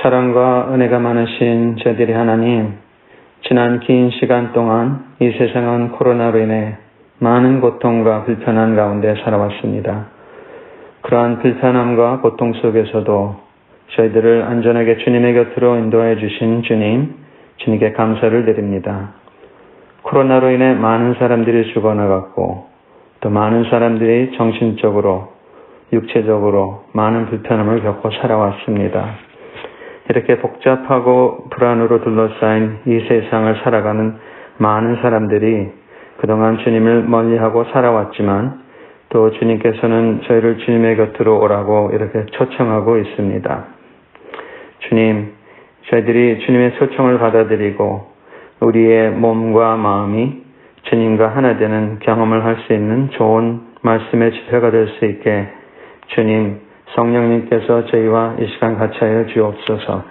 사랑과 은혜가 많으신 저희들의 하나님, 지난 긴 시간 동안 이 세상은 코로나로 인해 많은 고통과 불편한 가운데 살아왔습니다. 그러한 불편함과 고통 속에서도 저희들을 안전하게 주님의 곁으로 인도해 주신 주님, 주님께 감사를 드립니다. 코로나로 인해 많은 사람들이 죽어나갔고 또 많은 사람들이 정신적으로, 육체적으로 많은 불편함을 겪고 살아왔습니다. 이렇게 복잡하고 불안으로 둘러싸인 이 세상을 살아가는 많은 사람들이 그동안 주님을 멀리하고 살아왔지만 또 주님께서는 저희를 주님의 곁으로 오라고 이렇게 초청하고 있습니다. 주님, 저희들이 주님의 초청을 받아들이고 우리의 몸과 마음이 주님과 하나 되는 경험을 할 수 있는 좋은 말씀의 지표가 될 수 있게 주님, 성령님께서 저희와 이 시간 같이 하여 주옵소서.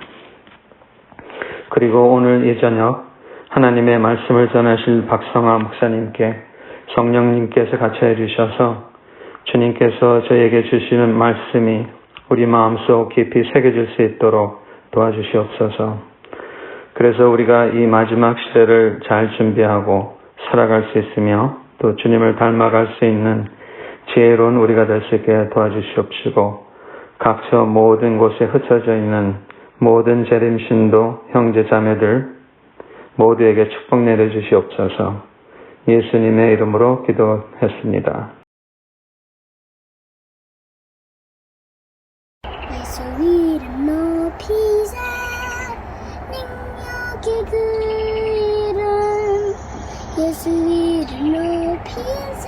그리고 오늘 이 저녁 하나님의 말씀을 전하실 박성화 목사님께 성령님께서 같이 해주셔서 주님께서 저에게 주시는 말씀이 우리 마음속 깊이 새겨질 수 있도록 도와주시옵소서. 그래서 우리가 이 마지막 시대를 잘 준비하고 살아갈 수 있으며 또 주님을 닮아갈 수 있는 지혜로운 우리가 될 수 있게 도와주시옵시고 각처 모든 곳에 흩어져 있는 모든 재림신도 형제 자매들 모두에게 축복 내려주시옵소서. 예수님의 이름으로 기도했습니다. 예수 이름 높이자 능력의 그 이름 예수 이름 높이자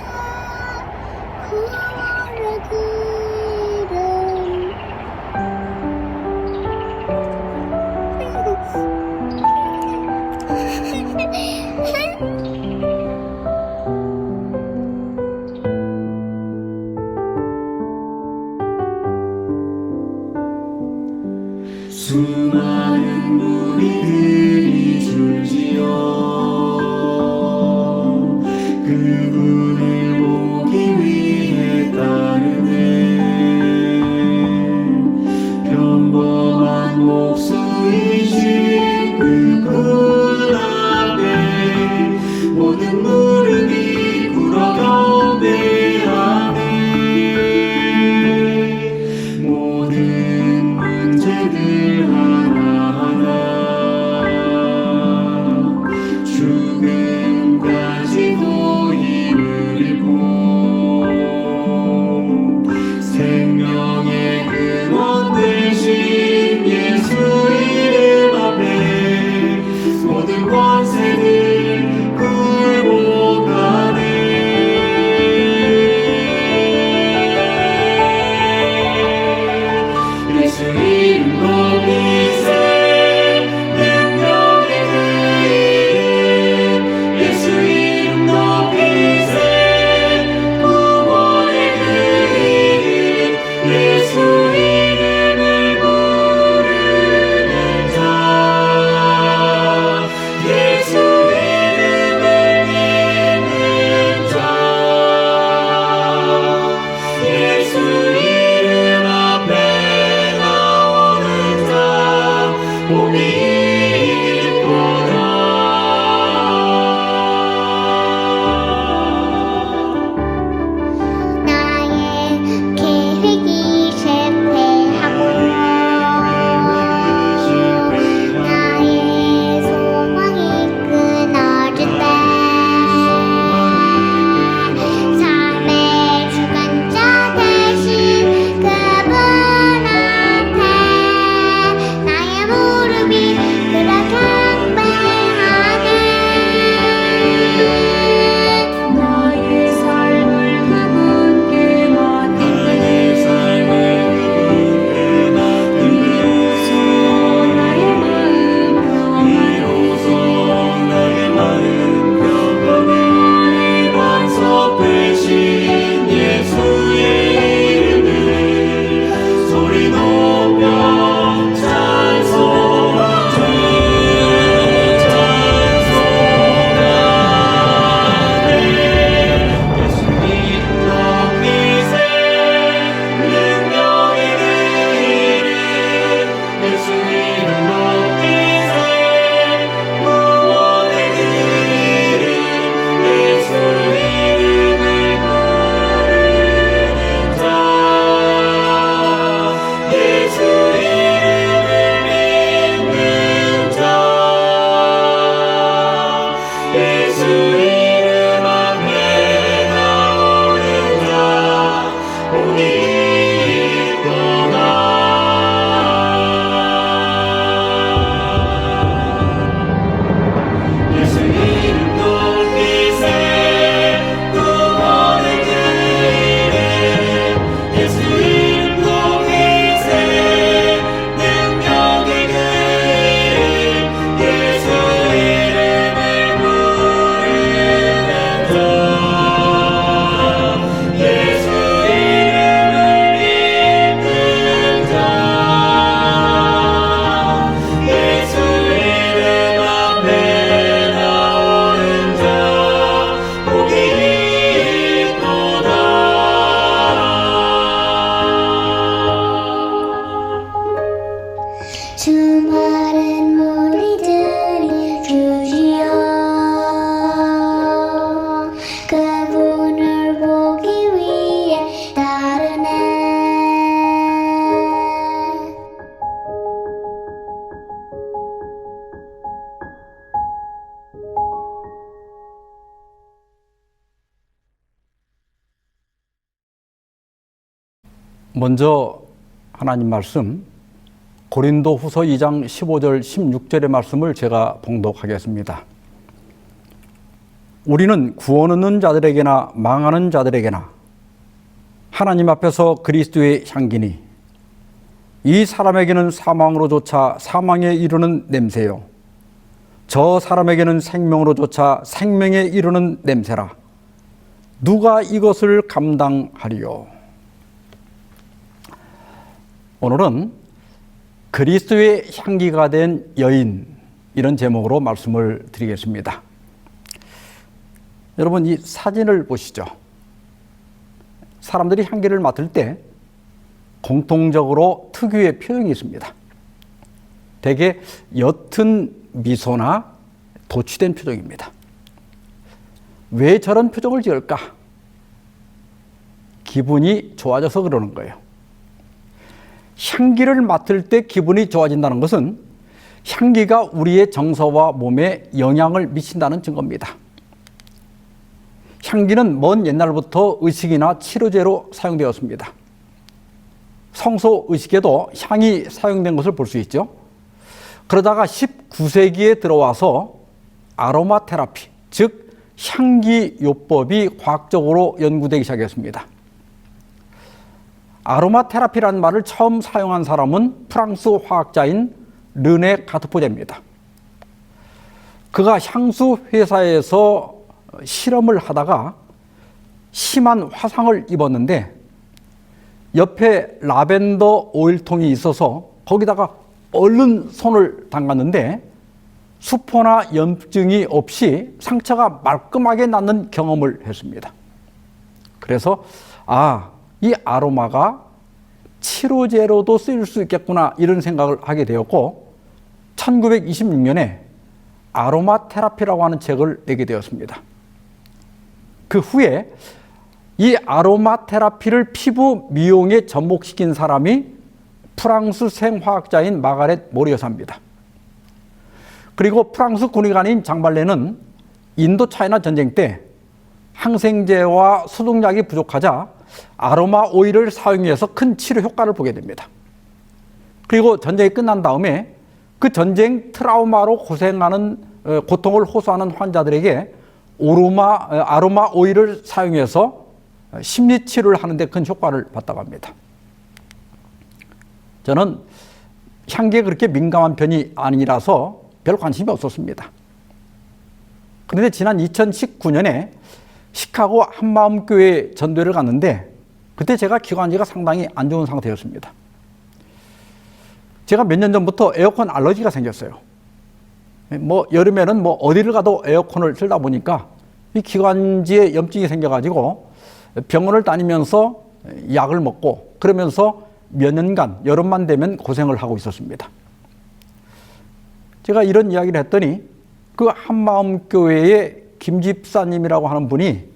구원의 그 이름 수많은 무리들이 줄지어 그분을 보기 위해 따르네. 평범한 목수이신 그분 앞에 모든 무릎이 꿇어 경배하네. 모든 문제들 하나하나 죽음까지도 힘을 잃고 생명의 근원 되신 예수 이름 앞에 모든 권세를 굴복하네. 예수 이름 높이세 능력의 그 이름 예수 이름 높이세 구원의 그 이름 예수 이름을 부르는 자 예수 이름을 믿는 자 예수 이름 앞에 나오는 자 복이 있도다. 나의 계획이 실패하고 나의 소망이 끊어질 때 삶의 주관자 되신 그분 앞에 나의 무릎이 주말은 우리들이 주시어 그분을 보기 위해 따르네. 먼저 하나님 말씀 고린도후서 2장 15절 16절의 말씀을 제가 봉독하겠습니다. 우리는 구원 얻는 자들에게나 망하는 자들에게나 하나님 앞에서 그리스도의 향기니 이 사람에게는 사망으로조차 사망에 이르는 냄새요 저 사람에게는 생명으로조차 생명에 이르는 냄새라. 누가 이것을 감당하리요? 오늘은 그리스도의 향기가 된 여인, 이런 제목으로 말씀을 드리겠습니다. 여러분, 이 사진을 보시죠. 사람들이 향기를 맡을 때 공통적으로 특유의 표정이 있습니다. 대개 옅은 미소나 도취된 표정입니다. 왜 저런 표정을 지을까? 기분이 좋아져서 그러는 거예요. 향기를 맡을 때 기분이 좋아진다는 것은 향기가 우리의 정서와 몸에 영향을 미친다는 증거입니다. 향기는 먼 옛날부터 의식이나 치료제로 사용되었습니다. 성소 의식에도 향이 사용된 것을 볼 수 있죠. 그러다가 19세기에 들어와서 아로마 테라피, 즉 향기 요법이 과학적으로 연구되기 시작했습니다. 아로마 테라피라는 말을 처음 사용한 사람은 프랑스 화학자인 르네 가트포제입니다. 그가 향수 회사에서 실험을 하다가 심한 화상을 입었는데 옆에 라벤더 오일통이 있어서 거기다가 얼른 손을 담갔는데 수포나 염증이 없이 상처가 말끔하게 낫는 경험을 했습니다. 그래서 이 아로마가 치료제로도 쓰일 수 있겠구나, 이런 생각을 하게 되었고 1926년에 아로마 테라피라고 하는 책을 내게 되었습니다. 그 후에 이 아로마 테라피를 피부 미용에 접목시킨 사람이 프랑스 생화학자인 마가렛 모리 여사입니다. 그리고 프랑스 군의관인 장발레는 인도 차이나 전쟁 때 항생제와 소독약이 부족하자 아로마 오일을 사용해서 큰 치료 효과를 보게 됩니다. 그리고 전쟁이 끝난 다음에 그 전쟁 트라우마로 고통을 호소하는 환자들에게 아로마 오일을 사용해서 심리 치료를 하는 데 큰 효과를 봤다고 합니다. 저는 향기에 그렇게 민감한 편이 아니라서 별 관심이 없었습니다. 그런데 지난 2019년에 시카고 한마음교회 전도회를 갔는데 그때 제가 기관지가 상당히 안 좋은 상태였습니다. 제가 몇 년 전부터 에어컨 알러지가 생겼어요. 여름에는 어디를 가도 에어컨을 틀다 보니까 이 기관지에 염증이 생겨가지고 병원을 다니면서 약을 먹고 그러면서 몇 년간 여름만 되면 고생을 하고 있었습니다. 제가 이런 이야기를 했더니 그 한마음교회의 김 집사님이라고 하는 분이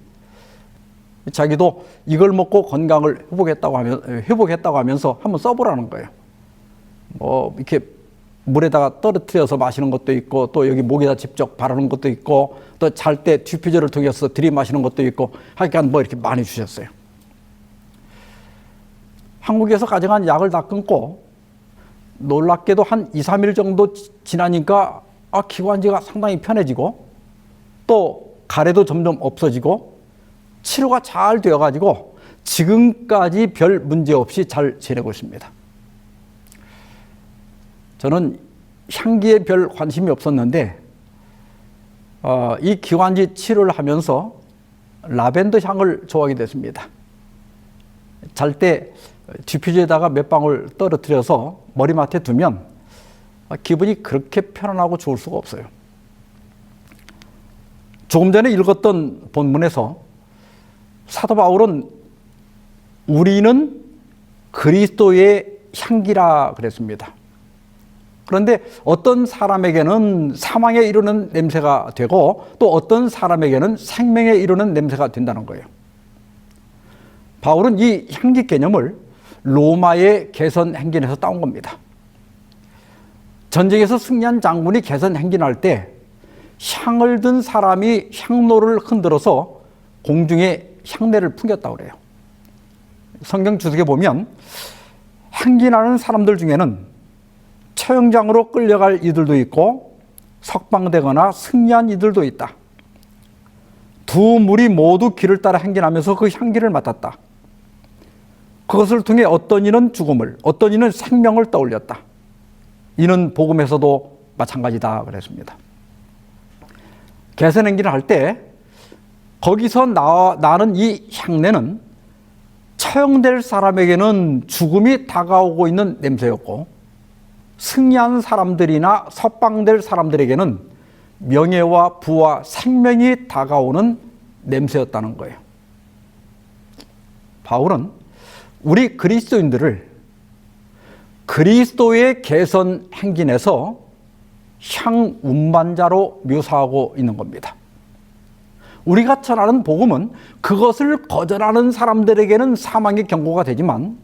자기도 이걸 먹고 건강을 회복했다고 하면서 한번 써보라는 거예요. 이렇게 물에다가 떨어뜨려서 마시는 것도 있고 또 여기 목에다 직접 바르는 것도 있고 또 잘 때 디퓨저를 통해서 들이마시는 것도 있고 하여간 이렇게 많이 주셨어요. 한국에서 가져간 약을 다 끊고 놀랍게도 한 2, 3일 정도 지나니까 기관지가 상당히 편해지고 또 가래도 점점 없어지고 치료가 잘 되어가지고 지금까지 별 문제 없이 잘 지내고 있습니다. 저는 향기에 별 관심이 없었는데 이 기관지 치료를 하면서 라벤더 향을 좋아하게 됐습니다. 잘 때 디퓨저에다가 몇 방울 떨어뜨려서 머리맡에 두면 기분이 그렇게 편안하고 좋을 수가 없어요. 조금 전에 읽었던 본문에서 사도 바울은 우리는 그리스도의 향기라 그랬습니다. 그런데 어떤 사람에게는 사망에 이르는 냄새가 되고 또 어떤 사람에게는 생명에 이르는 냄새가 된다는 거예요. 바울은 이 향기 개념을 로마의 개선 행진에서 따온 겁니다. 전쟁에서 승리한 장군이 개선 행진할 때 향을 든 사람이 향로를 흔들어서 공중에 향내를 풍겼다고 그래요. 성경 주석에 보면 행진하는 사람들 중에는 처형장으로 끌려갈 이들도 있고 석방되거나 승리한 이들도 있다. 두 무리 모두 길을 따라 행진하면서 그 향기를 맡았다. 그것을 통해 어떤 이는 죽음을, 어떤 이는 생명을 떠올렸다. 이는 복음에서도 마찬가지다 그랬습니다. 개선 행진을 할 때 거기서 나는 이 향내는 처형될 사람에게는 죽음이 다가오고 있는 냄새였고 승리한 사람들이나 석방될 사람들에게는 명예와 부와 생명이 다가오는 냄새였다는 거예요. 바울은 우리 그리스도인들을 그리스도의 개선 행진에서 향 운반자로 묘사하고 있는 겁니다. 우리가 전하는 복음은 그것을 거절하는 사람들에게는 사망의 경고가 되지만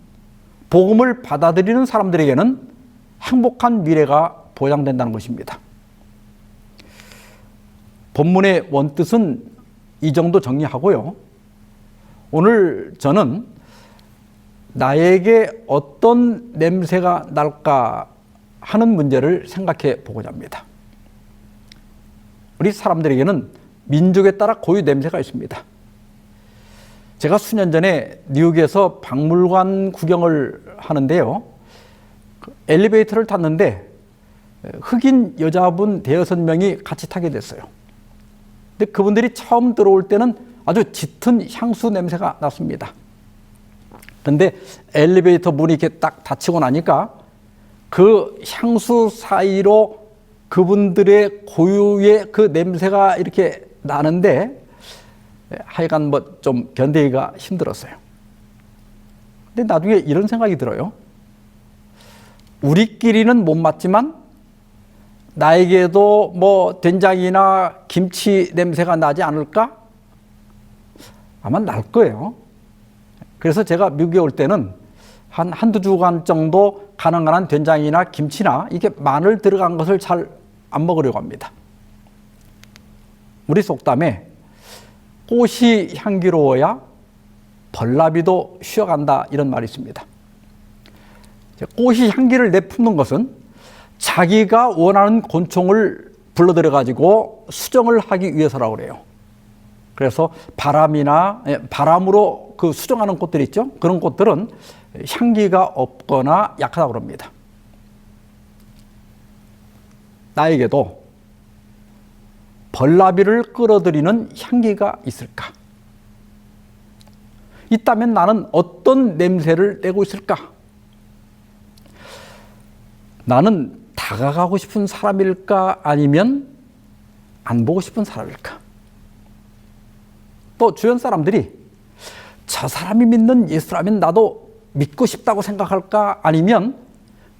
복음을 받아들이는 사람들에게는 행복한 미래가 보장된다는 것입니다. 본문의 원뜻은 이 정도 정리하고요. 오늘 저는 나에게 어떤 냄새가 날까 하는 문제를 생각해 보고자 합니다. 우리 사람들에게는 민족에 따라 고유 냄새가 있습니다. 제가 수년 전에 뉴욕에서 박물관 구경을 하는데요. 엘리베이터를 탔는데 흑인 여자분 대여섯 명이 같이 타게 됐어요. 근데 그분들이 처음 들어올 때는 아주 짙은 향수 냄새가 났습니다. 그런데 엘리베이터 문이 이렇게 딱 닫히고 나니까 그 향수 사이로 그분들의 고유의 그 냄새가 이렇게 나는데 하여간 뭐 좀 견디기가 힘들었어요. 근데 나중에 이런 생각이 들어요. 우리끼리는 못 맡지만 나에게도 뭐 된장이나 김치 냄새가 나지 않을까? 아마 날 거예요. 그래서 제가 미국에 올 때는 한두 주간 정도 가능한 한 된장이나 김치나 이게 마늘 들어간 것을 잘 안 먹으려고 합니다. 우리 속담에 꽃이 향기로워야 벌나비도 쉬어간다 이런 말이 있습니다. 꽃이 향기를 내뿜는 것은 자기가 원하는 곤충을 불러들여 가지고 수정을 하기 위해서라고 그래요. 그래서 바람으로 그 수정하는 꽃들이 있죠. 그런 꽃들은 향기가 없거나 약하다고 합니다. 나에게도 벌나비를 끌어들이는 향기가 있을까? 있다면 나는 어떤 냄새를 내고 있을까? 나는 다가가고 싶은 사람일까? 아니면 안 보고 싶은 사람일까? 또 주변 사람들이 저 사람이 믿는 예수라면 나도 믿고 싶다고 생각할까? 아니면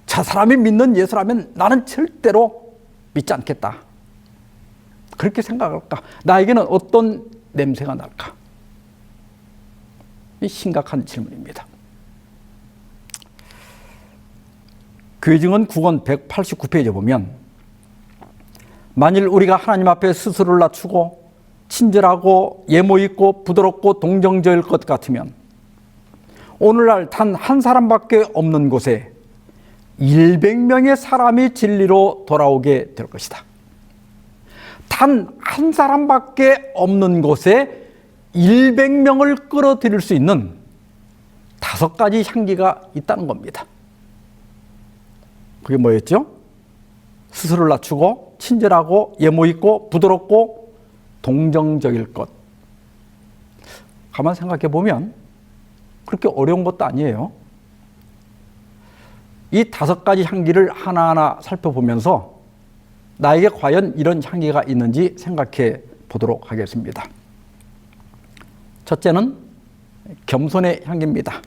저 사람이 믿는 예수라면 나는 절대로 믿지 않겠다. 그렇게 생각할까? 나에게는 어떤 냄새가 날까? 이 심각한 질문입니다. 교회증언 9권 189페이지에 보면 만일 우리가 하나님 앞에 스스로를 낮추고 친절하고 예모 있고 부드럽고 동정적일 것 같으면 오늘날 단 한 사람밖에 없는 곳에 100명의 사람이 진리로 돌아오게 될 것이다. 단 한 사람밖에 없는 곳에 100명을 끌어들일 수 있는 5가지 향기가 있다는 겁니다. 그게 뭐였죠? 스스로를 낮추고 친절하고 예모 있고 부드럽고 동정적일 것. 가만 생각해 보면 그렇게 어려운 것도 아니에요. 이 5가지 향기를 하나하나 살펴보면서 나에게 과연 이런 향기가 있는지 생각해 보도록 하겠습니다. 첫째는 겸손의 향기입니다.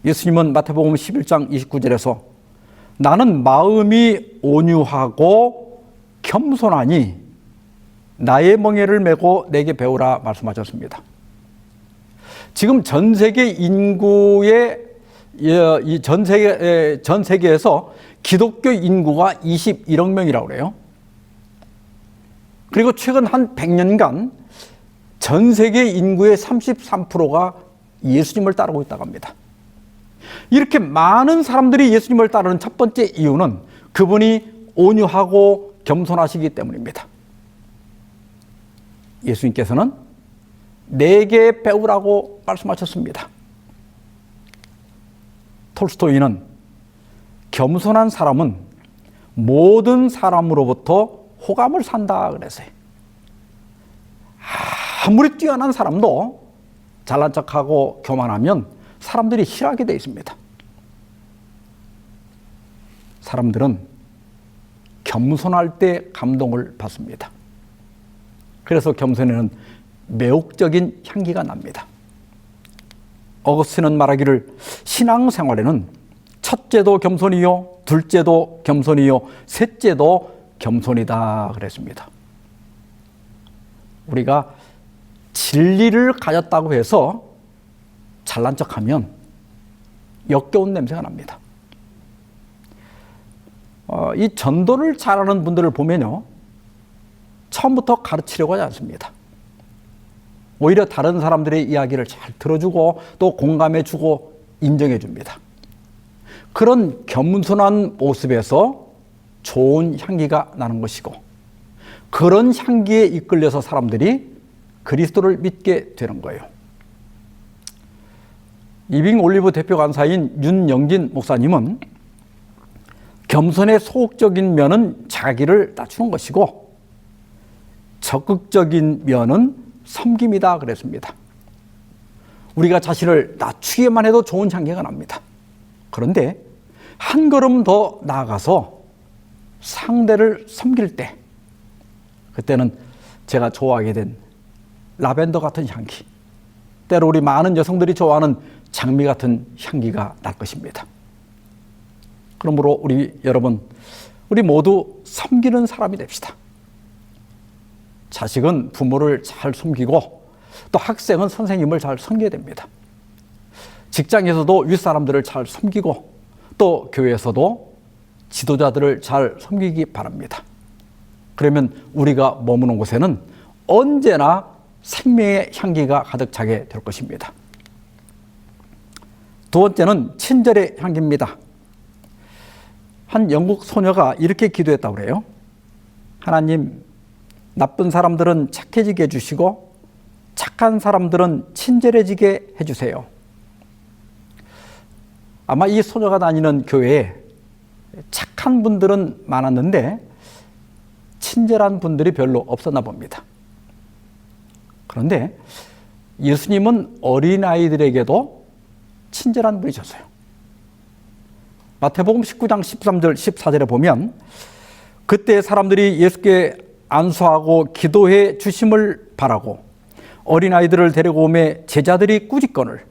예수님은 마태복음 11장 29절에서 나는 마음이 온유하고 겸손하니 나의 멍에를 메고 내게 배우라 말씀하셨습니다. 지금 전 세계 인구의 전 세계에서 기독교 인구가 21억 명이라고 그래요. 그리고 최근 한 100년간 전 세계 인구의 33%가 예수님을 따르고 있다고 합니다. 이렇게 많은 사람들이 예수님을 따르는 첫 번째 이유는 그분이 온유하고 겸손하시기 때문입니다. 예수님께서는 내게 배우라고 말씀하셨습니다. 톨스토이는 겸손한 사람은 모든 사람으로부터 호감을 산다 그랬어요. 아무리 뛰어난 사람도 잘난 척하고 교만하면 사람들이 싫어하게 되어 있습니다. 사람들은 겸손할 때 감동을 받습니다. 그래서 겸손에는 매혹적인 향기가 납니다. 어거스틴은 말하기를 신앙생활에는 첫째도 겸손이요, 둘째도 겸손이요, 셋째도 겸손이다 그랬습니다. 우리가 진리를 가졌다고 해서 잘난 척하면 역겨운 냄새가 납니다. 이 전도를 잘하는 분들을 보면요, 처음부터 가르치려고 하지 않습니다. 오히려 다른 사람들의 이야기를 잘 들어주고 또 공감해주고 인정해줍니다. 그런 겸손한 모습에서 좋은 향기가 나는 것이고, 그런 향기에 이끌려서 사람들이 그리스도를 믿게 되는 거예요. 리빙 올리브 대표 간사인 윤영진 목사님은 겸손의 소극적인 면은 자기를 낮추는 것이고 적극적인 면은 섬김이다 그랬습니다. 우리가 자신을 낮추기만 해도 좋은 향기가 납니다. 그런데 한 걸음 더 나아가서 상대를 섬길 때, 그때는 제가 좋아하게 된 라벤더 같은 향기, 때로 우리 많은 여성들이 좋아하는 장미 같은 향기가 날 것입니다. 그러므로 우리 여러분, 우리 모두 섬기는 사람이 됩시다. 자식은 부모를 잘 섬기고 또 학생은 선생님을 잘 섬겨야 됩니다. 직장에서도 윗사람들을 잘 섬기고 또 교회에서도 지도자들을 잘 섬기기 바랍니다. 그러면 우리가 머무는 곳에는 언제나 생명의 향기가 가득 차게 될 것입니다. 두 번째는 친절의 향기입니다. 한 영국 소녀가 이렇게 기도했다고 그래요. 하나님, 나쁜 사람들은 착해지게 해주시고 착한 사람들은 친절해지게 해주세요. 아마 이 소녀가 다니는 교회에 착한 분들은 많았는데 친절한 분들이 별로 없었나 봅니다. 그런데 예수님은 어린아이들에게도 친절한 분이셨어요. 마태복음 19장 13절 14절에 보면 그때 사람들이 예수께 안수하고 기도해 주심을 바라고 어린아이들을 데리고 오매 제자들이 꾸짖거늘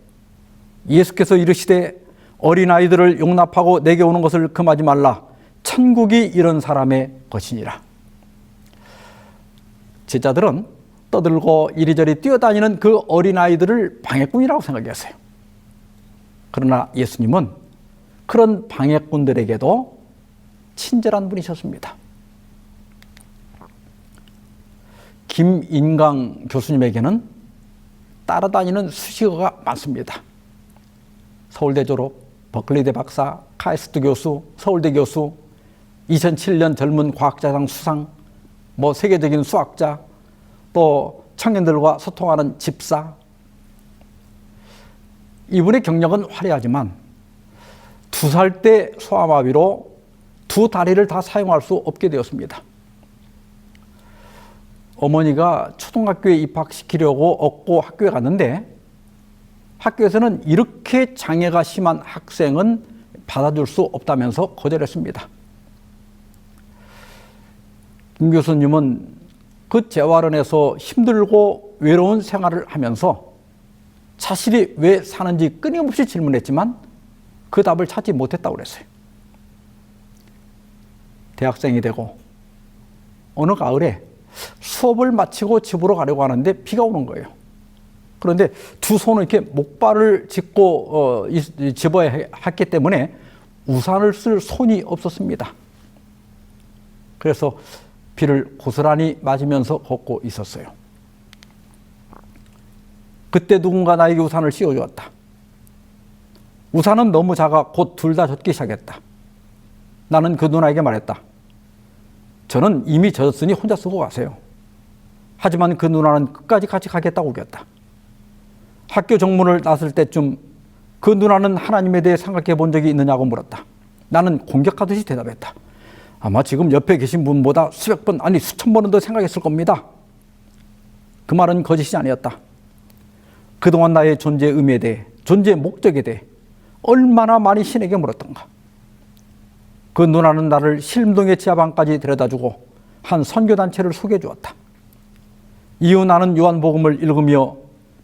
예수께서 이르시되 어린아이들을 용납하고 내게 오는 것을 금하지 말라. 천국이 이런 사람의 것이니라. 제자들은 떠들고 이리저리 뛰어다니는 그 어린아이들을 방해꾼이라고 생각했어요. 그러나 예수님은 그런 방해꾼들에게도 친절한 분이셨습니다. 김인강 교수님에게는 따라다니는 수식어가 많습니다. 서울대 졸업, 버클리대 박사, 카이스트 교수, 서울대 교수, 2007년 젊은 과학자상 수상, 세계적인 수학자, 또 청년들과 소통하는 집사. 이분의 경력은 화려하지만 2살 때 소아마비로 2 다리를 다 사용할 수 없게 되었습니다. 어머니가 초등학교에 입학시키려고 얻고 학교에 갔는데 학교에서는 이렇게 장애가 심한 학생은 받아줄 수 없다면서 거절했습니다. 김 교수님은 그 재활원에서 힘들고 외로운 생활을 하면서 자신이 왜 사는지 끊임없이 질문했지만 그 답을 찾지 못했다고 그랬어요. 대학생이 되고 어느 가을에 수업을 마치고 집으로 가려고 하는데 비가 오는 거예요. 그런데 두 손을 이렇게 목발을 짚고 집어야 했기 때문에 우산을 쓸 손이 없었습니다. 그래서 비를 고스란히 맞으면서 걷고 있었어요. 그때 누군가 나에게 우산을 씌워주었다. 우산은 너무 작아 곧 둘 다 젖기 시작했다. 나는 그 누나에게 말했다. 저는 이미 젖었으니 혼자 쓰고 가세요. 하지만 그 누나는 끝까지 같이 가겠다고 우겼다. 학교 정문을 나설 때쯤 그 누나는 하나님에 대해 생각해 본 적이 있느냐고 물었다. 나는 공격하듯이 대답했다. 아마 지금 옆에 계신 분보다 수백 번, 아니 수천 번은 더 생각했을 겁니다. 그 말은 거짓이 아니었다. 그동안 나의 존재의 의미에 대해, 존재의 목적에 대해 얼마나 많이 신에게 물었던가. 그 누나는 나를 신림동의 지하방까지 데려다주고 한 선교단체를 소개해 주었다. 이후 나는 요한복음을 읽으며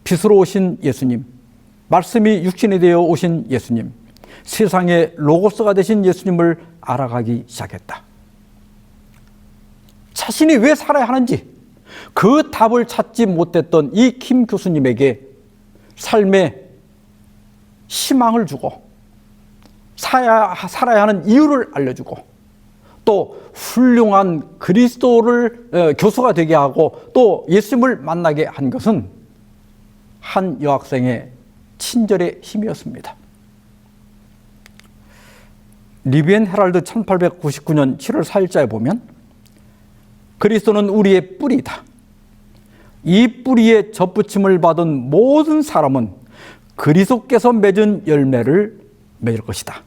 빛으로 오신 예수님, 말씀이 육신이 되어 오신 예수님, 세상의 로고스가 되신 예수님을 알아가기 시작했다. 자신이 왜 살아야 하는지 그 답을 찾지 못했던 이 김 교수님에게 삶의 희망을 주고 살아야 하는 이유를 알려주고 또 훌륭한 그리스도를 교수가 되게 하고 또 예수님을 만나게 한 것은 한 여학생의 친절의 힘이었습니다. 리비엔 헤럴드 1899년 7월 4일자에 보면 그리스도는 우리의 뿌리이다. 이 뿌리에 접붙임을 받은 모든 사람은 그리스도께서 맺은 열매를 맺을 것이다.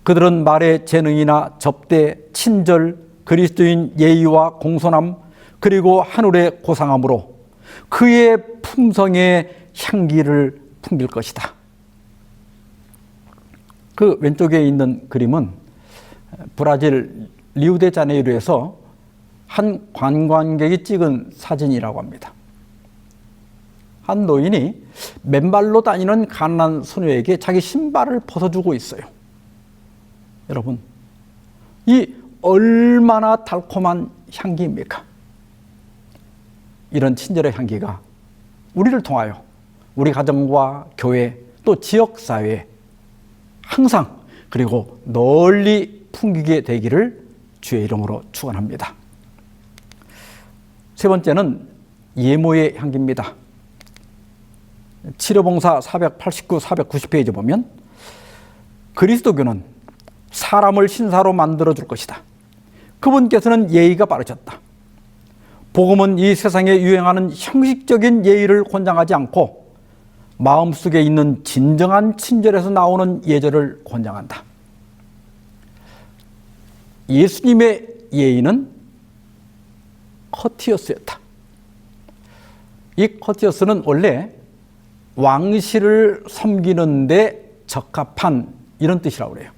그들은 말의 재능이나 접대, 친절, 그리스도인 예의와 공손함, 그리고 하늘의 고상함으로 그의 품성의 향기를 풍길 것이다. 그 왼쪽에 있는 그림은 브라질 리우데자네이루에서 한 관광객이 찍은 사진이라고 합니다. 한 노인이 맨발로 다니는 가난한 소녀에게 자기 신발을 벗어주고 있어요. 여러분, 이 얼마나 달콤한 향기입니까? 이런 친절의 향기가 우리를 통하여 우리 가정과 교회 또 지역사회에 항상 그리고 널리 풍기게 되기를 주의 이름으로 축원합니다. 세 번째는 예모의 향기입니다. 치료봉사 489, 490페이지 보면 그리스도교는 사람을 신사로 만들어줄 것이다. 그분께서는 예의가 바르셨다. 복음은 이 세상에 유행하는 형식적인 예의를 권장하지 않고 마음속에 있는 진정한 친절에서 나오는 예절을 권장한다. 예수님의 예의는 커티어스였다. 이 커티어스는 원래 왕실을 섬기는 데 적합한 이런 뜻이라고 그래요.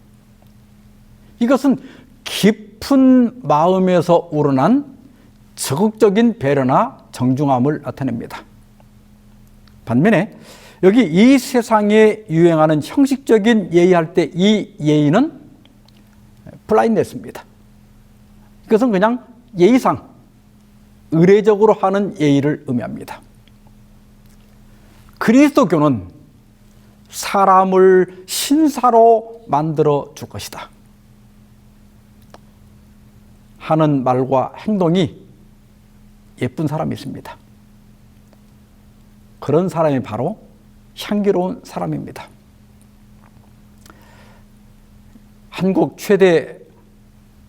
이것은 깊은 마음에서 우러난 적극적인 배려나 정중함을 나타냅니다. 반면에 여기 이 세상에 유행하는 형식적인 예의할 때 이 예의는 블라인드nes입니다. 이것은 그냥 예의상 의례적으로 하는 예의를 의미합니다. 그리스도교는 사람을 신사로 만들어 줄 것이다. 하는 말과 행동이 예쁜 사람이 있습니다. 그런 사람이 바로 향기로운 사람입니다. 한국 최대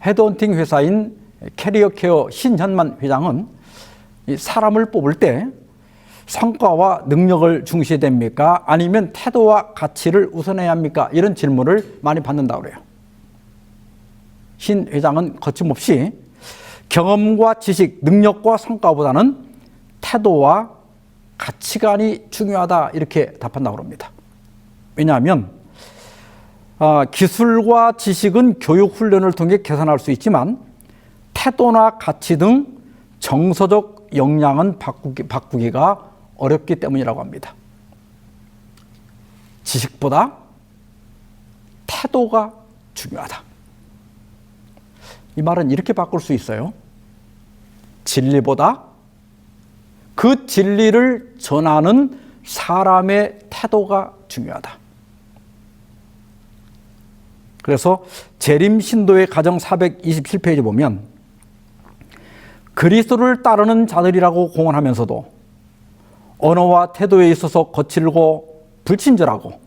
헤드헌팅 회사인 캐리어케어 신현만 회장은 이 사람을 뽑을 때 성과와 능력을 중시해야 됩니까? 아니면 태도와 가치를 우선해야 합니까? 이런 질문을 많이 받는다고 그래요. 신 회장은 거침없이 경험과 지식, 능력과 성과보다는 태도와 가치관이 중요하다 이렇게 답한다고 합니다. 왜냐하면 기술과 지식은 교육 훈련을 통해 개선할 수 있지만 태도나 가치 등 정서적 역량은 바꾸기가 어렵기 때문이라고 합니다. 지식보다 태도가 중요하다. 이 말은 이렇게 바꿀 수 있어요. 진리보다 그 진리를 전하는 사람의 태도가 중요하다. 그래서 재림신도의 가정 427페이지 보면 그리스도를 따르는 자들이라고 공언하면서도 언어와 태도에 있어서 거칠고 불친절하고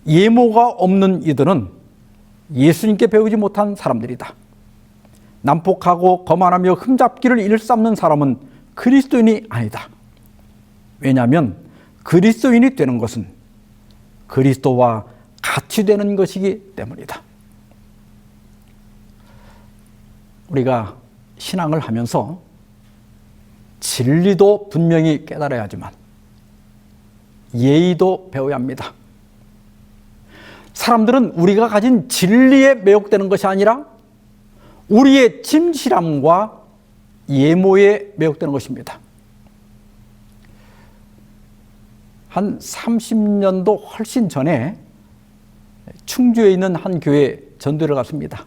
예모가 없는 이들은 예수님께 배우지 못한 사람들이다. 난폭하고 거만하며 흠잡기를 일삼는 사람은 그리스도인이 아니다. 왜냐하면 그리스도인이 되는 것은 그리스도와 같이 되는 것이기 때문이다. 우리가 신앙을 하면서 진리도 분명히 깨달아야 하지만 예의도 배워야 합니다. 사람들은 우리가 가진 진리에 매혹되는 것이 아니라 우리의 진실함과 예모에 매혹되는 것입니다. 한 30년도 훨씬 전에 충주에 있는 한 교회에 전도를 갔습니다.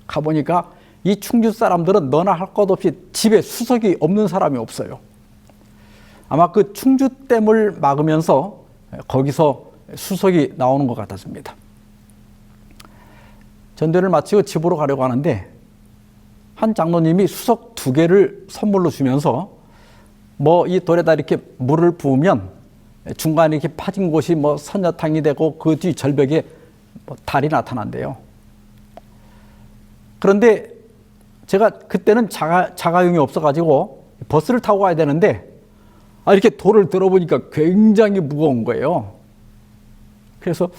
가보니까 이 충주 사람들은 너나 할 것 없이 집에 수석이 없는 사람이 없어요. 아마 그 충주댐을 막으면서 거기서 수석이 나오는 것 같았습니다. 전도를 마치고 집으로 가려고 하는데 한 장로님이 수석 2개를 선물로 주면서 뭐 이 돌에다 이렇게 물을 부으면 중간에 이렇게 파진 곳이 뭐 선녀탕이 되고 그 뒤 절벽에 뭐 달이 나타난대요. 그런데 제가 그때는 자가용이 없어가지고 버스를 타고 가야 되는데 이렇게 돌을 들어보니까 굉장히 무거운 거예요. 그래서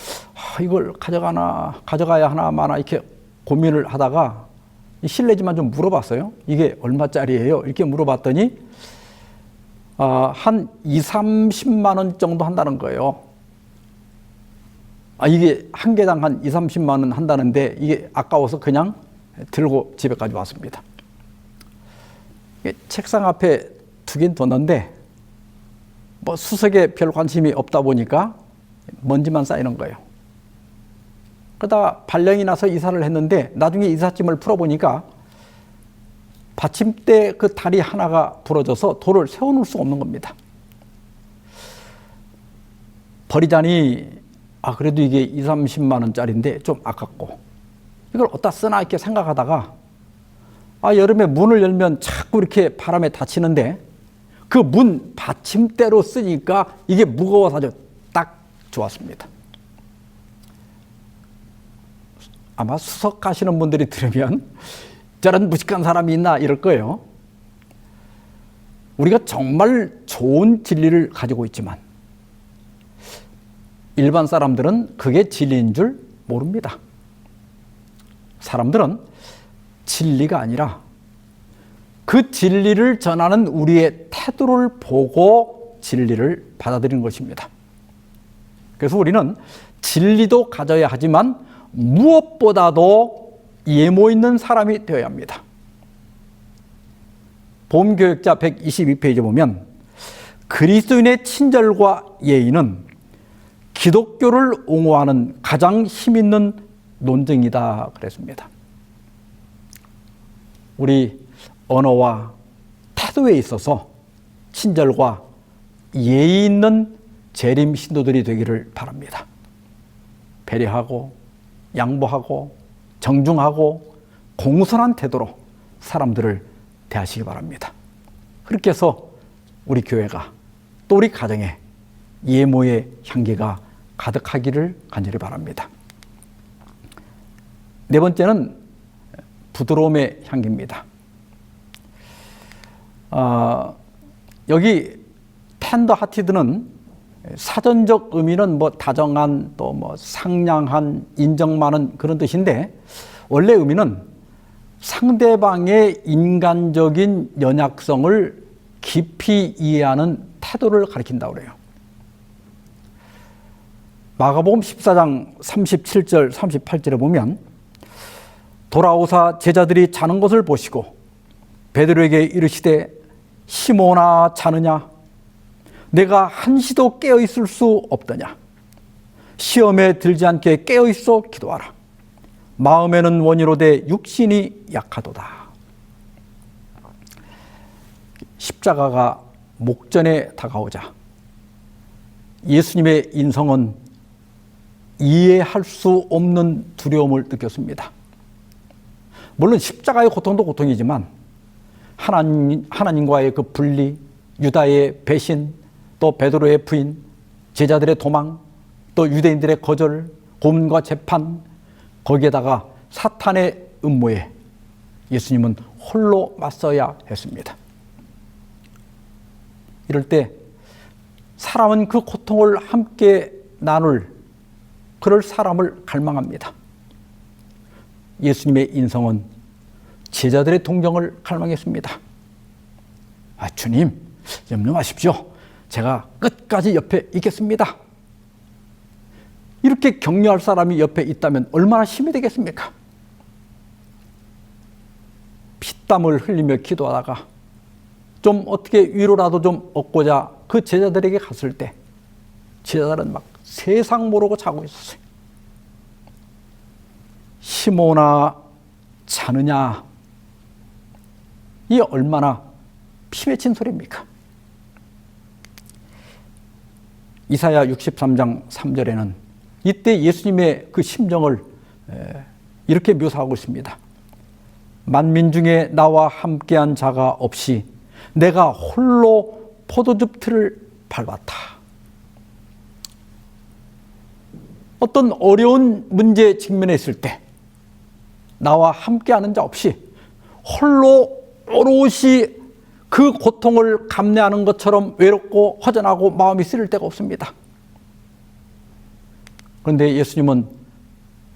이걸 가져가야 하나 마나 이렇게 고민을 하다가 실례지만 좀 물어봤어요. 이게 얼마짜리예요? 이렇게 물어봤더니 한 20-30만 원 정도 한다는 거예요. 이게 한 개당 한 20-30만 원 한다는데 이게 아까워서 그냥 들고 집에까지 왔습니다. 책상 앞에 두긴 뒀는데 뭐 수석에 별 관심이 없다 보니까 먼지만 쌓이는 거예요. 그러다가 발령이 나서 이사를 했는데 나중에 이삿짐을 풀어보니까 받침대 그 다리 하나가 부러져서 돌을 세워놓을 수가 없는 겁니다. 버리자니 그래도 이게 20-30만 원짜리인데 좀 아깝고 이걸 어디다 쓰나 이렇게 생각하다가 여름에 문을 열면 자꾸 이렇게 바람에 닫히는데 그 문 받침대로 쓰니까 이게 무거워서 아주 딱 좋았습니다. 아마 수석하시는 분들이 들으면 저런 무식한 사람이 있나 이럴 거예요. 우리가 정말 좋은 진리를 가지고 있지만 일반 사람들은 그게 진리인 줄 모릅니다. 사람들은 진리가 아니라 그 진리를 전하는 우리의 태도를 보고 진리를 받아들이는 것입니다. 그래서 우리는 진리도 가져야 하지만 무엇보다도 예모 있는 사람이 되어야 합니다. 보험교역자 122페이지 보면 그리스도인의 친절과 예의는 기독교를 옹호하는 가장 힘있는 논증이다 그랬습니다. 우리 언어와 태도에 있어서 친절과 예의 있는 재림 신도들이 되기를 바랍니다. 배려하고 양보하고 정중하고 공손한 태도로 사람들을 대하시기 바랍니다. 그렇게 해서 우리 교회가 또 우리 가정에 예모의 향기가 가득하기를 간절히 바랍니다. 네 번째는 부드러움의 향기입니다. 여기 텐더 하티드는 사전적 의미는 뭐 다정한 또 뭐 상냥한 인정 많은 그런 뜻인데 원래 의미는 상대방의 인간적인 연약성을 깊이 이해하는 태도를 가리킨다고 그래요. 마가복음 14장 37절 38절에 보면 돌아오사 제자들이 자는 것을 보시고 베드로에게 이르시되 시몬아 자느냐 내가 한시도 깨어있을 수 없더냐 시험에 들지 않게 깨어있어 기도하라 마음에는 원이로되 육신이 약하도다. 십자가가 목전에 다가오자 예수님의 인성은 이해할 수 없는 두려움을 느꼈습니다. 물론 십자가의 고통도 고통이지만 하나님과의 그 분리, 유다의 배신, 또 베드로의 부인, 제자들의 도망, 또 유대인들의 거절, 고문과 재판, 거기에다가 사탄의 음모에 예수님은 홀로 맞서야 했습니다. 이럴 때 사람은 그 고통을 함께 나눌 그럴 사람을 갈망합니다. 예수님의 인성은 제자들의 동정을 갈망했습니다. 주님, 염려 마십시오. 제가 끝까지 옆에 있겠습니다. 이렇게 격려할 사람이 옆에 있다면 얼마나 힘이 되겠습니까? 피땀을 흘리며 기도하다가 좀 어떻게 위로라도 좀 얻고자 그 제자들에게 갔을 때 제자들은 막 세상 모르고 자고 있었어요. 시몬아, 자느냐? 이 얼마나 피 맺힌 소리입니까? 이사야 63장 3절에는 이때 예수님의 그 심정을 이렇게 묘사하고 있습니다. 만민 중에 나와 함께한 자가 없이 내가 홀로 포도즙 틀을 밟았다. 어떤 어려운 문제에 직면했을 때 나와 함께하는 자 없이 홀로 오롯이 그 고통을 감내하는 것처럼 외롭고 허전하고 마음이 쓰릴 데가 없습니다. 그런데 예수님은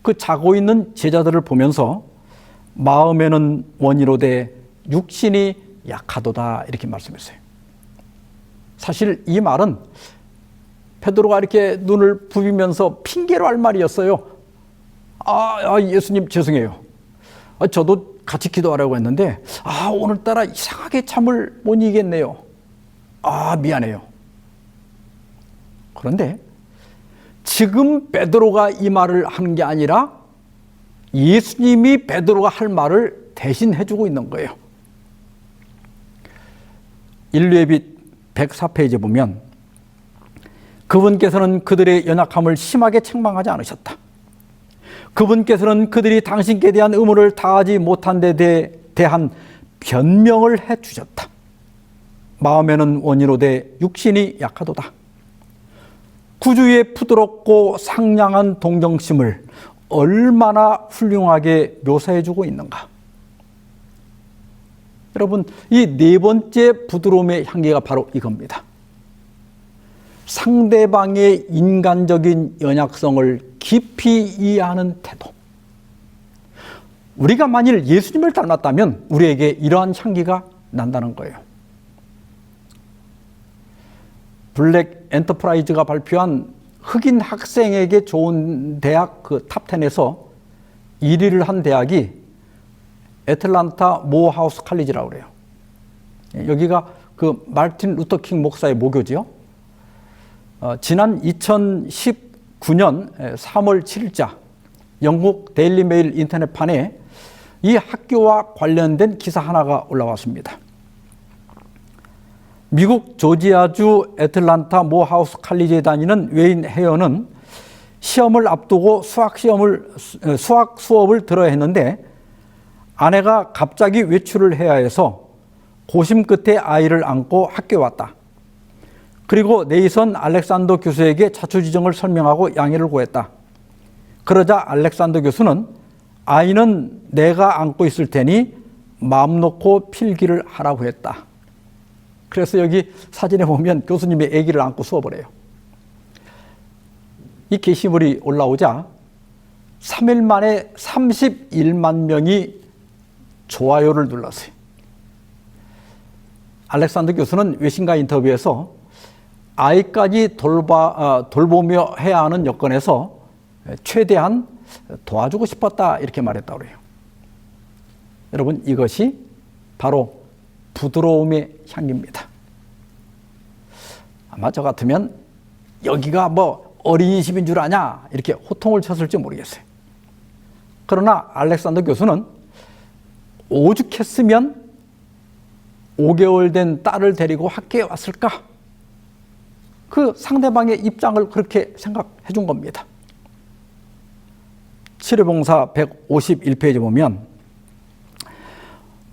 그 자고 있는 제자들을 보면서 마음에는 원이로되 육신이 약하도다 이렇게 말씀했어요. 사실 이 말은 베드로가 이렇게 눈을 부비면서 핑계로 할 말이었어요. 예수님 죄송해요. 저도 같이 기도하라고 했는데 오늘따라 이상하게 잠을 못 이겠네요. 미안해요. 그런데 지금 베드로가 이 말을 하는 게 아니라 예수님이 베드로가 할 말을 대신 해주고 있는 거예요. 인류의 빛 104페이지에 보면 그분께서는 그들의 연약함을 심하게 책망하지 않으셨다. 그분께서는 그들이 당신께 대한 의무를 다하지 못한 데 대한 변명을 해주셨다. 마음에는 원이로되 육신이 약하도다. 구주의 부드럽고 상냥한 동정심을 얼마나 훌륭하게 묘사해주고 있는가. 여러분, 이 네 번째 부드러움의 향기가 바로 이겁니다. 상대방의 인간적인 연약성을 깊이 이해하는 태도. 우리가 만일 예수님을 닮았다면 우리에게 이러한 향기가 난다는 거예요. 블랙 엔터프라이즈가 발표한 흑인 학생에게 좋은 대학 그 탑10에서 1위를 한 대학이 애틀란타 모어하우스 칼리지라고 그래요. 여기가 그 마틴 루터 킹 목사의 모교지요. 지난 2019년 3월 7일자 영국 데일리 메일 인터넷판에 이 학교와 관련된 기사 하나가 올라왔습니다. 미국 조지아주 애틀란타 모하우스 칼리지에 다니는 웨인 헤어는 시험을 앞두고 수학 수업을 들어야 했는데 아내가 갑자기 외출을 해야 해서 고심 끝에 아이를 안고 학교에 왔다. 그리고 네이선 알렉산더 교수에게 자초지종을 설명하고 양해를 구했다. 그러자 알렉산더 교수는 아이는 내가 안고 있을 테니 마음 놓고 필기를 하라고 했다. 그래서 여기 사진에 보면 교수님이 아기를 안고 수업을 해요. 이 게시물이 올라오자 3일 만에 31만 명이 좋아요를 눌렀어요. 알렉산더 교수는 외신과 인터뷰에서 아이까지 돌보며 해야 하는 여건에서 최대한 도와주고 싶었다 이렇게 말했다고 그래요. 여러분, 이것이 바로 부드러움의 향기입니다. 아마 저 같으면 여기가 뭐 어린이집인 줄 아냐 이렇게 호통을 쳤을지 모르겠어요. 그러나 알렉산더 교수는 오죽했으면 5개월 된 딸을 데리고 학교에 왔을까? 그 상대방의 입장을 그렇게 생각해 준 겁니다. 치료봉사 151페이지 보면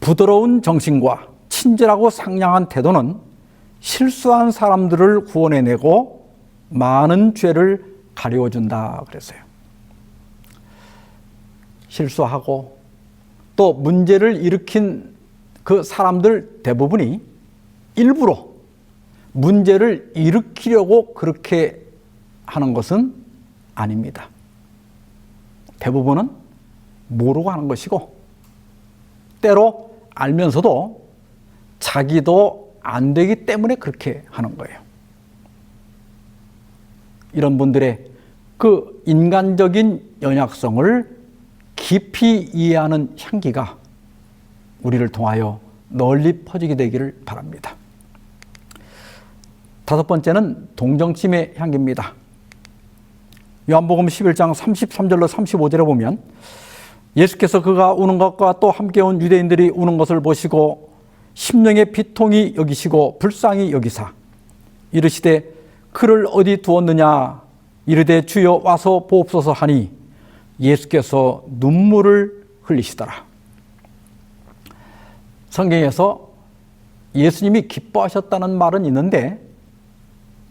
부드러운 정신과 친절하고 상냥한 태도는 실수한 사람들을 구원해내고 많은 죄를 가려워준다 그랬어요. 실수하고 또 문제를 일으킨 그 사람들 대부분이 일부러 문제를 일으키려고 그렇게 하는 것은 아닙니다. 대부분은 모르고 하는 것이고 때로 알면서도 자기도 안 되기 때문에 그렇게 하는 거예요. 이런 분들의 그 인간적인 연약성을 깊이 이해하는 향기가 우리를 통하여 널리 퍼지게 되기를 바랍니다. 5번째는 동정심의 향기입니다. 요한복음 11장 33절로 35절에 보면 예수께서 그가 우는 것과 또 함께 온 유대인들이 우는 것을 보시고 심령의 비통이 여기시고 불쌍히 여기사 이르시되 그를 어디 두었느냐 이르되 주여 와서 보옵소서 하니 예수께서 눈물을 흘리시더라. 성경에서 예수님이 기뻐하셨다는 말은 있는데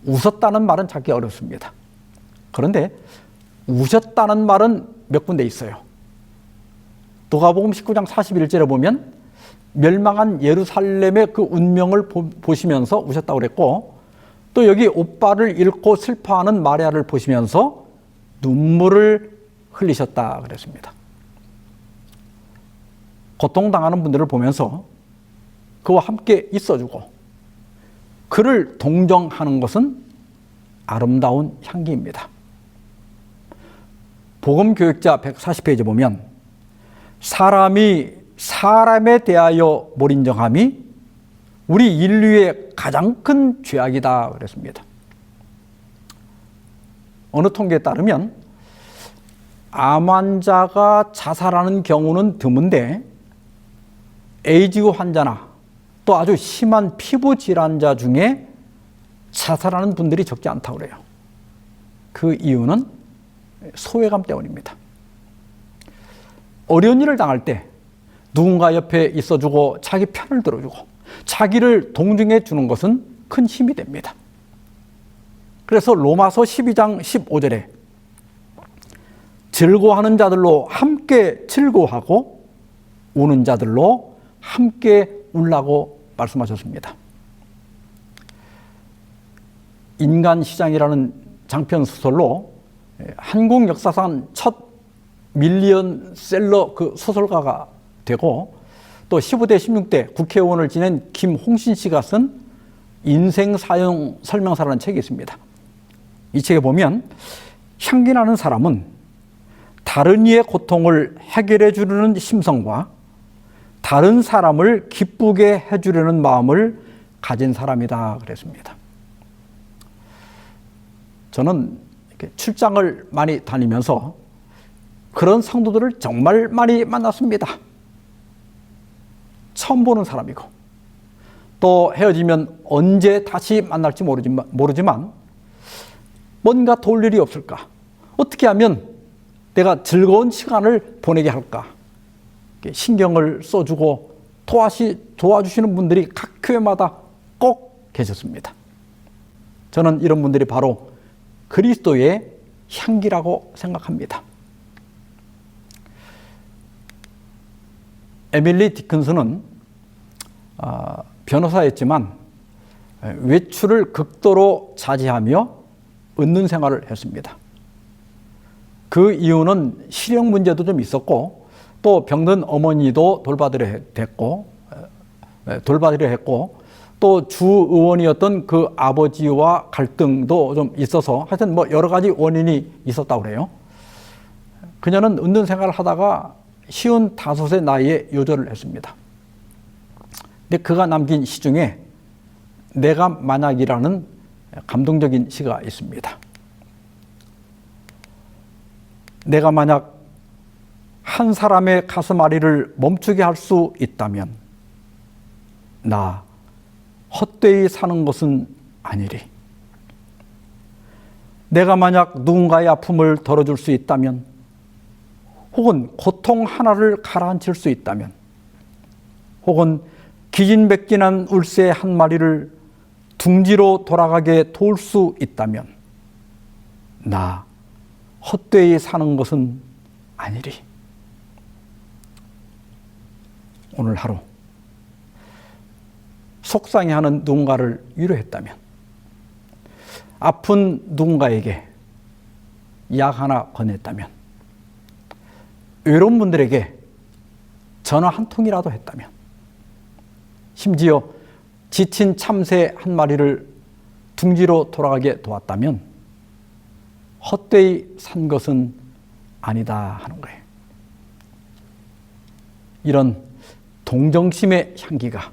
웃었다는 말은 찾기 어렵습니다. 그런데 우셨다는 말은 몇 군데 있어요. 누가복음 19장 41절에 보면 멸망한 예루살렘의 그 운명을 보시면서 우셨다고 그랬고 또 여기 오빠를 잃고 슬퍼하는 마리아를 보시면서 눈물을 흘리셨다 그랬습니다. 고통당하는 분들을 보면서 그와 함께 있어주고 그를 동정하는 것은 아름다운 향기입니다. 복음교육자 140페이지 보면 사람이 사람에 대하여 몰인정함이 우리 인류의 가장 큰 죄악이다 그랬습니다. 어느 통계에 따르면 암 환자가 자살하는 경우는 드문데 에이즈 환자나 또 아주 심한 피부 질환자 중에 자살하는 분들이 적지 않다고 그래요. 그 이유는 소외감 때문입니다. 어려운 일을 당할 때 누군가 옆에 있어주고 자기 편을 들어주고 자기를 동정해 주는 것은 큰 힘이 됩니다. 그래서 로마서 12장 15절에 즐거워하는 자들로 함께 즐거워하고 우는 자들로 함께 울라고 말씀하셨습니다. 인간시장이라는 장편 소설로 한국 역사상 첫 밀리언셀러 그 소설가가 되고 또 15대 16대 국회의원을 지낸 김홍신 씨가 쓴 인생 사용 설명서라는 책이 있습니다. 이 책에 보면 향기나는 사람은 다른 이의 고통을 해결해 주려는 심성과 다른 사람을 기쁘게 해주려는 마음을 가진 사람이다 그랬습니다. 저는 이렇게 출장을 많이 다니면서 그런 성도들을 정말 많이 만났습니다. 처음 보는 사람이고 또 헤어지면 언제 다시 만날지 모르지만 뭔가 도울 일이 없을까? 어떻게 하면 내가 즐거운 시간을 보내게 할까? 신경을 써주고 도와주시는 분들이 각 교회마다 꼭 계셨습니다. 저는 이런 분들이 바로 그리스도의 향기라고 생각합니다. 에밀리 디킨슨은 변호사였지만 외출을 극도로 자제하며 은둔 생활을 했습니다. 그 이유는 실형 문제도 좀 있었고 또 병든 어머니도 돌봐드려 했고 또 주의원이었던 그 아버지와 갈등도 좀 있어서 하여튼 뭐 여러 가지 원인이 있었다고 그래요. 그녀는 은둔 생활을 하다가 55의 나이에 요절을 했습니다. 근데 그가 남긴 시 중에 내가 만약이라는 감동적인 시가 있습니다. 내가 만약 한 사람의 가슴앓이를 멈추게 할 수 있다면 나 헛되이 사는 것은 아니리. 내가 만약 누군가의 아픔을 덜어줄 수 있다면, 혹은 고통 하나를 가라앉힐 수 있다면, 혹은 기진맥진한 울새 한 마리를 둥지로 돌아가게 도울 수 있다면 나 헛되이 사는 것은 아니리. 오늘 하루 속상해하는 누군가를 위로했다면, 아픈 누군가에게 약 하나 건넸다면, 외로운 분들에게 전화 한 통이라도 했다면, 심지어 지친 참새 한 마리를 둥지로 돌아가게 도왔다면 헛되이 산 것은 아니다 하는 거예요. 이런 동정심의 향기가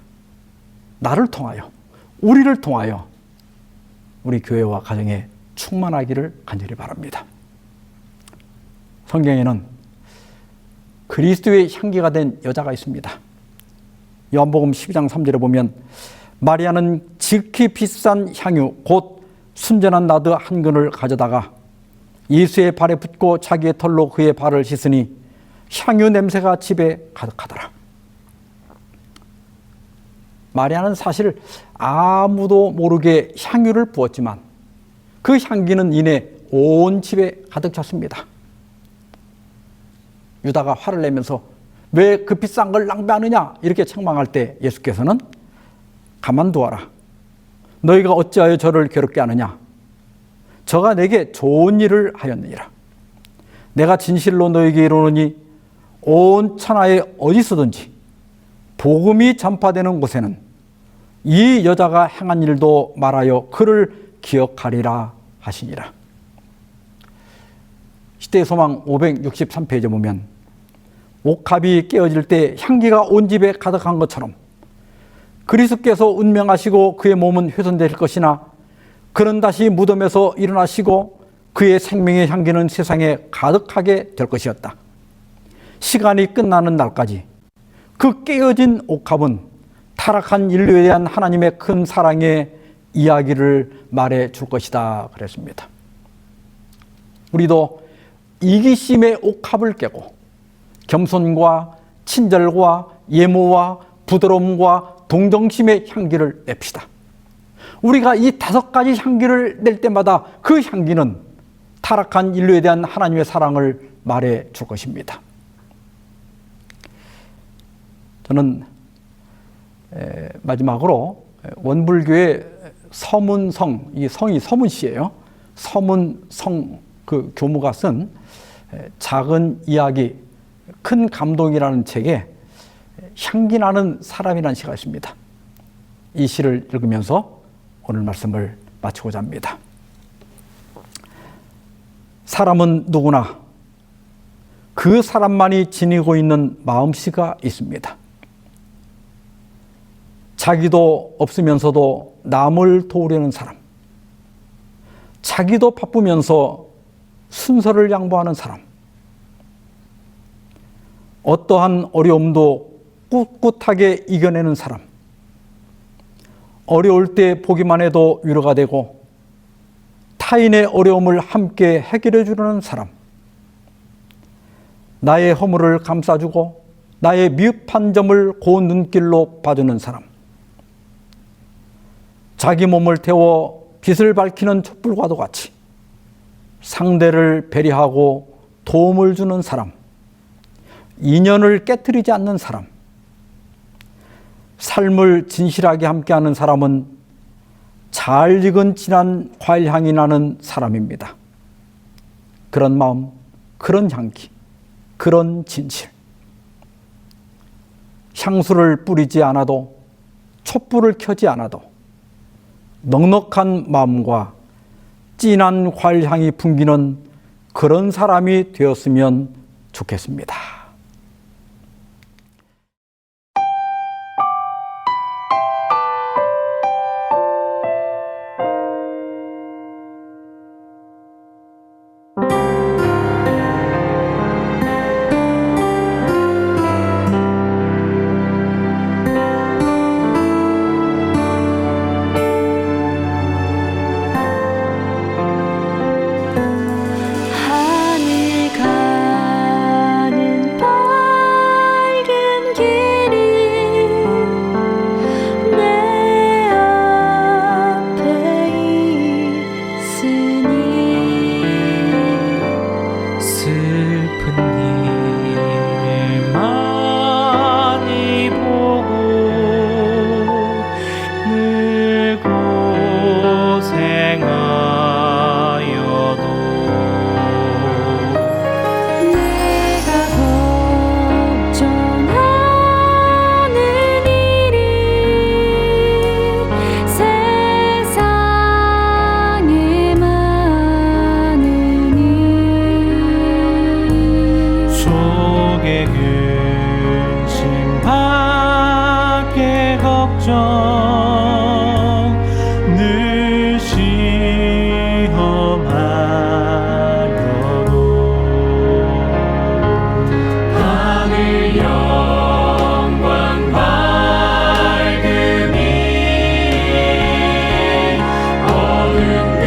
나를 통하여, 우리를 통하여 우리 교회와 가정에 충만하기를 간절히 바랍니다. 성경에는 그리스도의 향기가 된 여자가 있습니다. 요한복음 12장 3절에 보면 마리아는 지극히 비싼 향유 곧 순전한 나드 한 근을 가져다가 예수의 발에 붓고 자기의 털로 그의 발을 씻으니 향유 냄새가 집에 가득하더라. 마리아는 사실 아무도 모르게 향유를 부었지만 그 향기는 이내 온 집에 가득 찼습니다. 유다가 화를 내면서 왜 그 비싼 걸 낭비하느냐 이렇게 책망할 때 예수께서는 가만두어라. 너희가 어찌하여 저를 괴롭게 하느냐. 저가 내게 좋은 일을 하였느니라. 내가 진실로 너희에게 이르노니 온 천하에 어디서든지 복음이 전파되는 곳에는 이 여자가 행한 일도 말하여 그를 기억하리라 하시니라. 시대의 소망 563페이지에 보면 옥합이 깨어질 때 향기가 온 집에 가득한 것처럼 그리스도께서 운명하시고 그의 몸은 훼손될 것이나 그는 다시 무덤에서 일어나시고 그의 생명의 향기는 세상에 가득하게 될 것이었다. 시간이 끝나는 날까지 그 깨어진 옥합은 타락한 인류에 대한 하나님의 큰 사랑의 이야기를 말해 줄 것이다 그랬습니다. 우리도 이기심의 옥합을 깨고 겸손과 친절과 예모와 부드러움과 동정심의 향기를 냅시다. 우리가 이 5가지 향기를 낼 때마다 그 향기는 타락한 인류에 대한 하나님의 사랑을 말해 줄 것입니다. 저는 마지막으로 원불교의 서문성, 이 성이 서문시예요. 서문성 그 교무가 쓴 작은 이야기, 큰 감동이라는 책에 향기나는 사람이라는 시가 있습니다. 이 시를 읽으면서 오늘 말씀을 마치고자 합니다. 사람은 누구나 그 사람만이 지니고 있는 마음씨가 있습니다. 자기도 없으면서도 남을 도우려는 사람, 자기도 바쁘면서 순서를 양보하는 사람, 어떠한 어려움도 꿋꿋하게 이겨내는 사람, 어려울 때 보기만 해도 위로가 되고 타인의 어려움을 함께 해결해 주려는 사람, 나의 허물을 감싸주고 나의 미흡한 점을 고운 눈길로 봐주는 사람, 자기 몸을 태워 빛을 밝히는 촛불과도 같이 상대를 배려하고 도움을 주는 사람, 인연을 깨트리지 않는 사람, 삶을 진실하게 함께하는 사람은 잘 익은 진한 과일향이 나는 사람입니다. 그런 마음, 그런 향기, 그런 진실. 향수를 뿌리지 않아도, 촛불을 켜지 않아도 넉넉한 마음과 진한 과일향이 풍기는 그런 사람이 되었으면 좋겠습니다. 여정 늘 시험하려도 하늘 영광 밝음이 어둠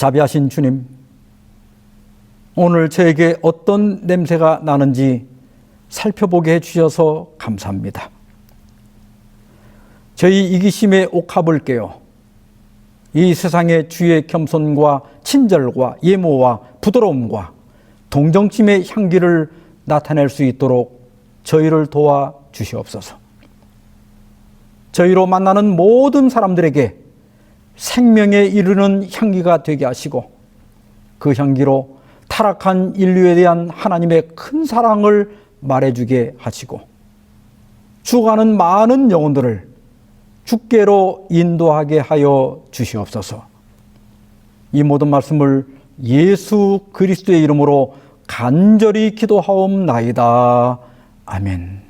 자비하신 주님, 오늘 저에게 어떤 냄새가 나는지 살펴보게 해주셔서 감사합니다. 저희 이기심의 옥합을 깨어 이 세상의 주의 겸손과 친절과 예모와 부드러움과 동정심의 향기를 나타낼 수 있도록 저희를 도와 주시옵소서. 저희로 만나는 모든 사람들에게 생명에 이르는 향기가 되게 하시고, 그 향기로 타락한 인류에 대한 하나님의 큰 사랑을 말해주게 하시고, 죽어가는 많은 영혼들을 주께로 인도하게 하여 주시옵소서. 이 모든 말씀을 예수 그리스도의 이름으로 간절히 기도하옵나이다. 아멘.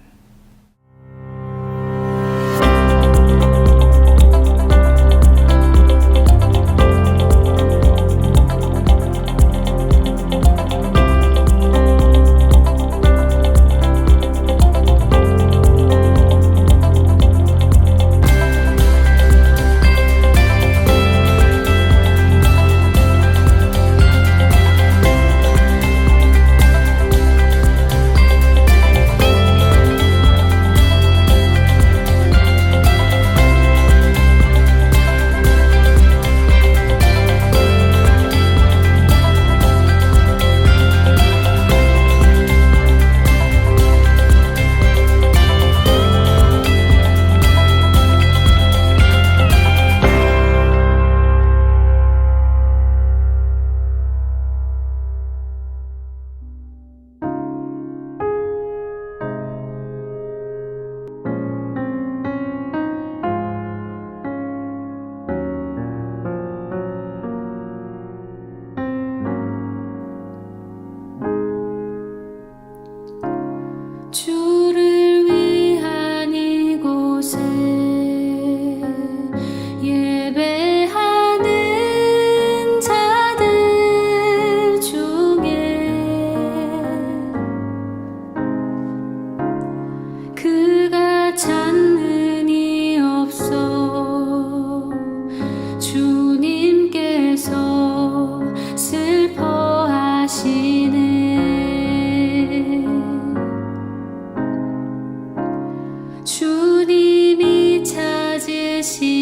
주님이 찾으시